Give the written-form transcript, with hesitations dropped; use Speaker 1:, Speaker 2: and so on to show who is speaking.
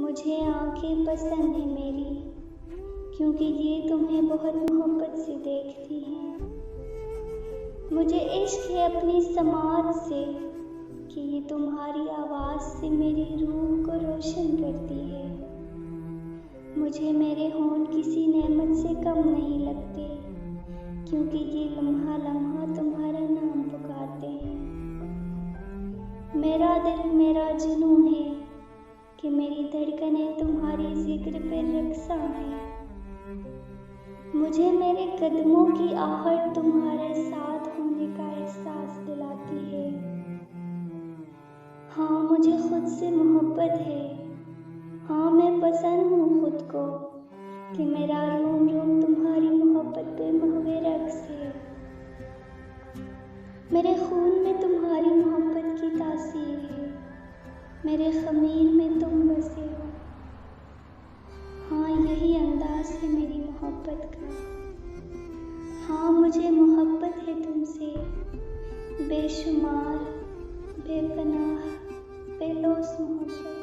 Speaker 1: मुझे आंखें पसंद है मेरी, क्योंकि ये तुम्हें बहुत मोहब्बत से देखती हैं। मुझे इश्क है अपनी समाज से कि ये तुम्हारी आवाज़ से मेरी रूह को रोशन करती है। मुझे मेरे होंठ किसी नेमत से कम नहीं लगते, क्योंकि ये लम्हा लम्हा तुम्हारा नाम पुकारते हैं। मेरा दिल मेरा जुनून है कि मेरी धड़कनें तुम्हारी जिक्र पे रक्सा है। मुझे मेरे कदमों की आहट तुम्हारे साथ होने का एहसास दिलाती है। हाँ, मुझे खुद से मोहब्बत है। हाँ, मैं पसंद हूँ खुद को कि मेरा रोम रोम तुम्हारी मोहब्बत पे महवे रक्स है। मेरे खून में तुम्हारी मोहब्बत की तासीर है। मेरे ख़मीर में तुम बसे हो। हाँ, यही अंदाज़ है मेरी मोहब्बत का। हाँ, मुझे मोहब्बत है तुमसे, बेशुमार बेपनाह बेलौस मोहब्बत।